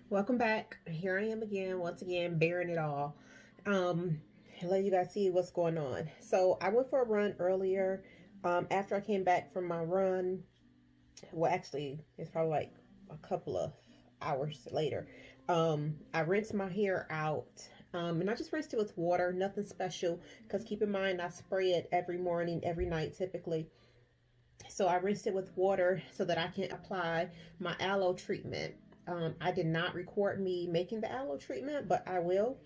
Welcome back. Here I am again, once again, bearing it all. Um, let you guys see what's going on. So I went for a run earlier. After I came back from my run, well, actually, it's probably like a couple of hours later. I rinsed my hair out. And I just rinsed it with water, nothing special. Because keep in mind, I spray it every morning, every night, typically. So I rinsed it with water so that I can apply my aloe treatment. I did not record me making the aloe treatment, but I will.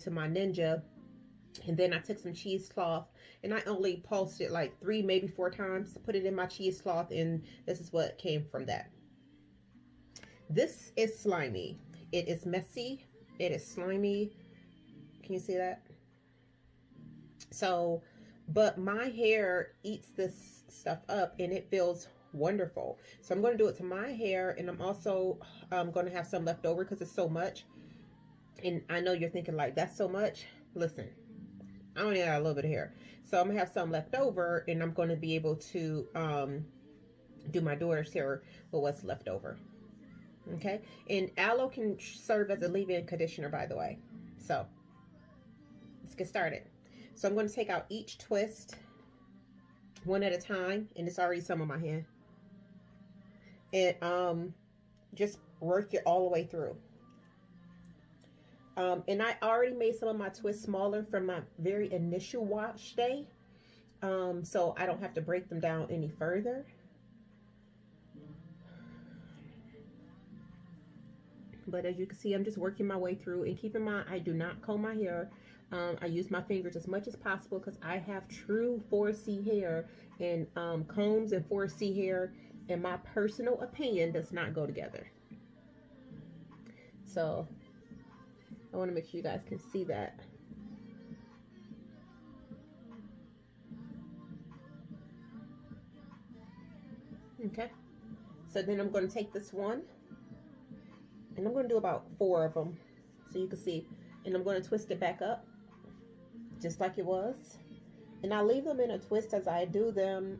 To my Ninja, and then I took some cheesecloth and I only pulsed it like 3, maybe 4 times to put it in my cheesecloth, and this is what came from that. This is slimy. It is messy. It is slimy. Can you see that? So, but my hair eats this stuff up and it feels wonderful. So I'm going to do it to my hair, and I'm also going to have some left over because it's so much. And I know you're thinking like, that's so much. Listen, I only got a little bit of hair. So I'm going to have some left over, and I'm going to be able to do my daughter's hair with what's left over. Okay. And aloe can serve as a leave-in conditioner, by the way. So let's get started. So I'm going to take out each twist one at a time, and it's already some on my hand. And just work it all the way through. And I already made some of my twists smaller from my very initial wash day. So I don't have to break them down any further. But as you can see, I'm just working my way through. And keep in mind, I do not comb my hair. I use my fingers as much as possible because I have true 4C hair. And combs and 4C hair, in my personal opinion, does not go together. So I want to make sure you guys can see that. Okay. So then I'm going to take this one, and I'm going to do about 4 of them so you can see. And I'm going to twist it back up just like it was. And I leave them in a twist as I do them,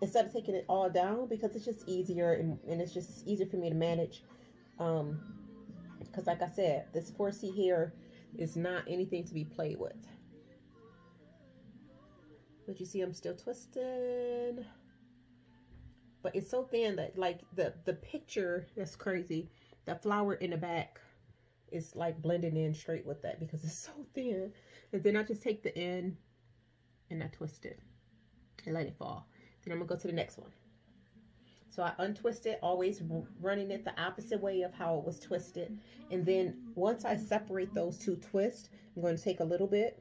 instead of taking it all down, because it's just easier, and it's just easier for me to manage. Because like I said, this 4C hair is not anything to be played with. But you see I'm still twisting. But it's so thin that like the picture, that's crazy. The flower in the back is like blending in straight with that because it's so thin. And then I just take the end and I twist it and let it fall. Then I'm gonna go to the next one. So I untwist it, always running it the opposite way of how it was twisted. And then once I separate those 2 twists, I'm going to take a little bit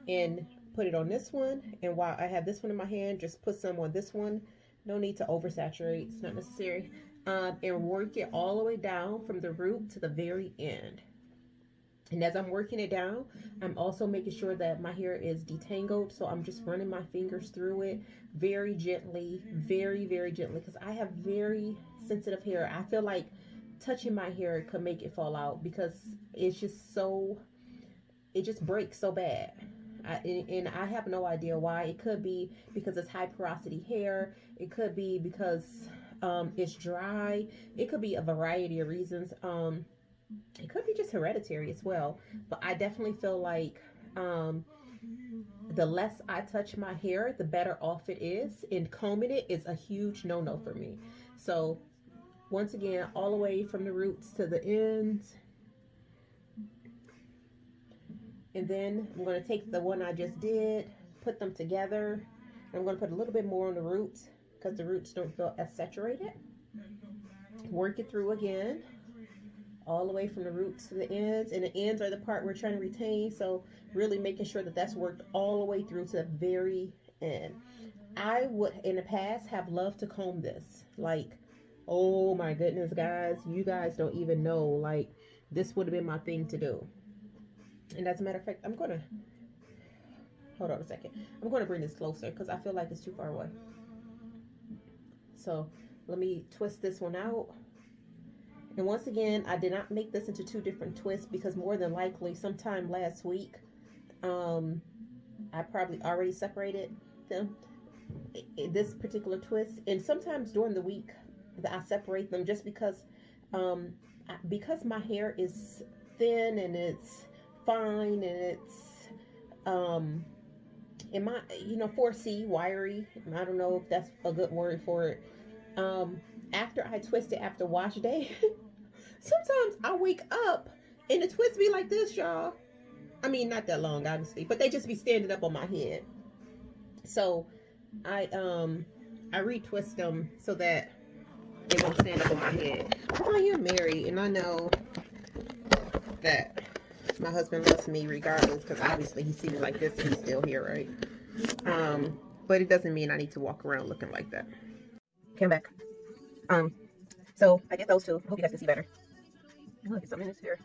and put it on this one. And while I have this one in my hand, just put some on this one. No need to oversaturate, it's not necessary. And work it all the way down from the root to the very end. And as I'm working it down, I'm also making sure that my hair is detangled. So I'm just running my fingers through it very gently, very, very gently, because I have very sensitive hair. I feel like touching my hair could make it fall out because it's just so, it just breaks so bad. And I have no idea why. It could be because it's high porosity hair. It could be because it's dry. It could be a variety of reasons. It could be just hereditary as well. But I definitely feel like the less I touch my hair, the better off it is. And combing it is a huge no-no for me. So once again, all the way from the roots to the ends. And then I'm going to take the one I just did, put them together. I'm going to put a little bit more on the roots because the roots don't feel as saturated. Work it through again, all the way from the roots to the ends. And the ends are the part we're trying to retain. So really making sure that that's worked all the way through to the very end. I would, in the past, have loved to comb this. Like, oh my goodness, guys. You guys don't even know. Like, this would have been my thing to do. And as a matter of fact, I'm going to, hold on a second. I'm going to bring this closer because I feel like it's too far away. So, let me twist this one out. And once again, I did not make this into two different twists because more than likely, sometime last week, I probably already separated them. This particular twist, and sometimes during the week that I separate them just because my hair is thin and it's fine and it's in my 4C wiry. I don't know if that's a good word for it. After I twist it after wash day, sometimes I wake up and the twist be like this, y'all. I mean, not that long, obviously, but they just be standing up on my head. So I retwist them so that they won't stand up on my head. I am married, and I know that my husband loves me regardless, because obviously he sees me like this and he's still here, right? But it doesn't mean I need to walk around looking like that. Came back. So I did those two. I hope you guys can see better. Look, there's something in this here.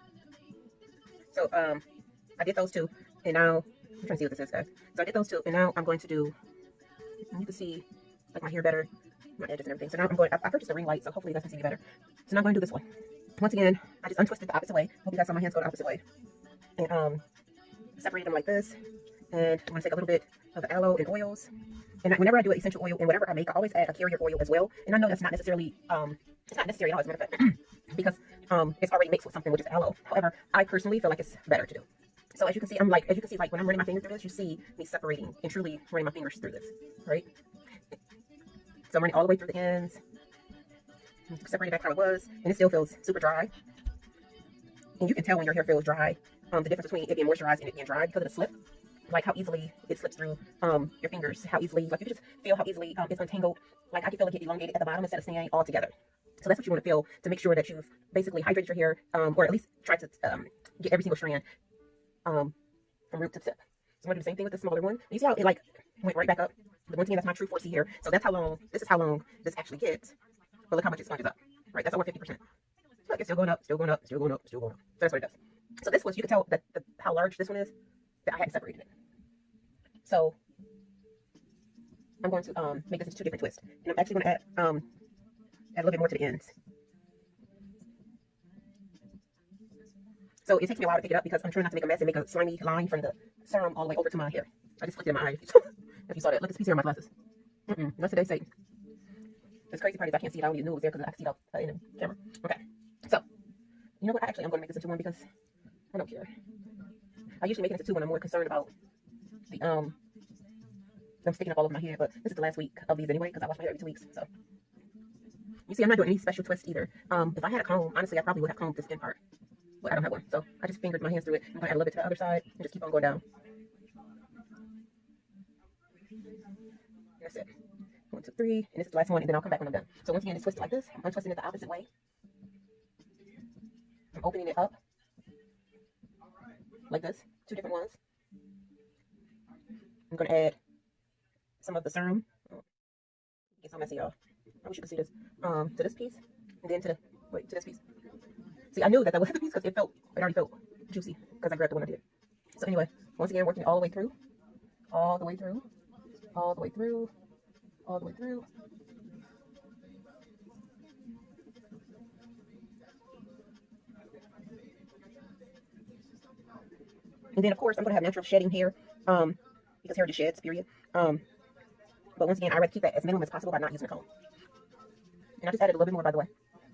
So I did those two, and now I'm trying to see what this is, guys. So I did those two, and now I'm going to do. You can see like my hair better, my edges and everything. So now I'm going. I purchased a ring light, so hopefully you guys can see me better. So now I'm going to do this one. Once again, I just untwisted the opposite way. Hope you guys saw my hands go the opposite way, and separate them like this. And I'm going to take a little bit of the aloe and oils. And whenever I do an essential oil and whatever I make, I always add a carrier oil as well. And I know that's not necessarily it's not necessary at all, as a matter of fact, because it's already mixed with something which is aloe. However, I personally feel like it's better to do. So as you can see, like when I'm running my fingers through this, you see me separating and truly running my fingers through this, right? So I'm running all the way through the ends, separate it back how it was, and it still feels super dry. And you can tell when your hair feels dry, the difference between it being moisturized and it being dry because of the slip, like how easily it slips through your fingers, how easily, like you can just feel how easily it's untangled. Like I can feel it get elongated at the bottom instead of staying all together. So that's what you want to feel to make sure that you've basically hydrated your hair, or at least try to get every single strand from root to tip. So I'm gonna do the same thing with the smaller one. You see how it like went right back up? But once again, that's my true 4C here. So that's how long, this is how long this actually gets. But look how much it sponges up, right? That's over 50%. So like it's still going up, still going up, still going up, still going up. So that's what it does. So this was, you can tell that how large this one is, that I had separated it. So I'm going to make this into two different twists. And I'm actually going to add a little bit more to the ends. So it takes me a while to pick it up because I'm trying not to make a mess and make a slimy line from the serum all the way over to my hair. I just flicked it in my eye. If you saw that. Look, it's a piece here on my glasses. Not today, Satan. The crazy part is I can't see it. I only knew it was there because I can see it in the camera. Okay. So, you know what? Actually, I'm going to make this into one because I don't care. I usually make it into two when I'm more concerned about the, them sticking up all over my hair. But this is the last week of these anyway because I wash my hair every 2 weeks. So, you see, I'm not doing any special twist either. If I had a comb, honestly, I probably would have combed this end part. But I don't have one. So, I just fingered my hands through it. I'm going to add a little bit to the other side and just keep on going down. That's it. 1, 2, 3, and this is the last one, and then I'll come back when I'm done. So once again, it's twisted like this. I'm untwisting it the opposite way. I'm opening it up like this. Two different ones. I'm going to add some of the serum. Get so messy, y'all. I wish you could see this. To this piece, and then to this piece. See, I knew that was the piece because it already felt juicy because I grabbed the one I did. So anyway, once again, working all the way through, all the way through, all the way through, all the way through. And then, of course, I'm going to have natural shedding hair because hair just sheds, period. But once again, I rather keep that as minimum as possible by not using a comb. And I just added a little bit more, by the way.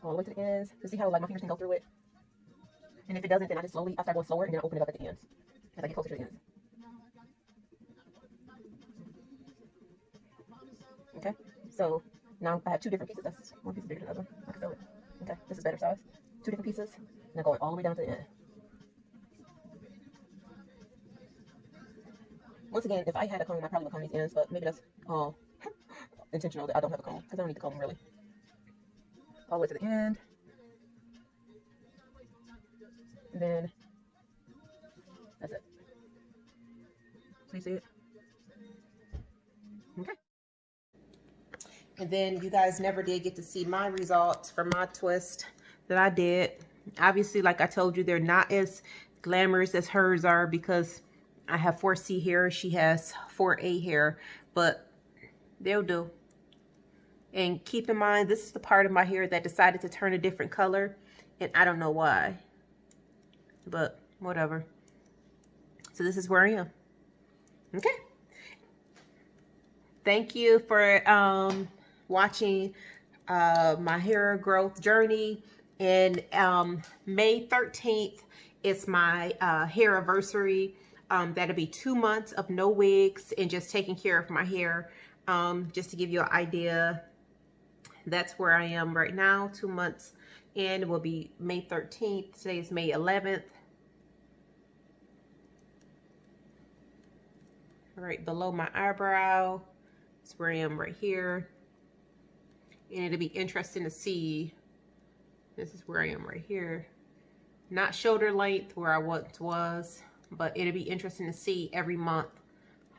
All the way to the ends. To see how like my fingers can go through it. And if it doesn't, then I start going slower and then I open it up at the ends as I get closer to the ends. Okay, so now I have two different pieces. That's one piece bigger than the other. I can feel it. Okay, this is better size. Two different pieces. And I'm going all the way down to the end. Once again, if I had a comb, I probably would comb these ends, but maybe that's all intentional that I don't have a comb, because I don't need to comb them really. All the way to the end. And then that's it. So you see it? Okay. And then you guys never did get to see my results for my twist that I did. Obviously, like I told you, they're not as glamorous as hers are because I have 4C hair. She has 4A hair, but they'll do. And keep in mind, this is the part of my hair that decided to turn a different color, and I don't know why, but whatever. So this is where I am. Okay. Thank you for watching my hair growth journey. And May 13th is my hair anniversary. That'll be 2 months of no wigs and just taking care of my hair. Just to give you an idea, that's where I am right now, 2 months. And it will be May 13th. Today is May 11th. Right below my eyebrow. That's where I am right here. And it'll be interesting to see. This is where I am right here. Not shoulder length where I once was, but it'll be interesting to see every month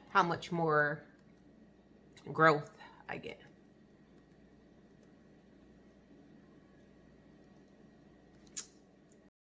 how much more growth I get.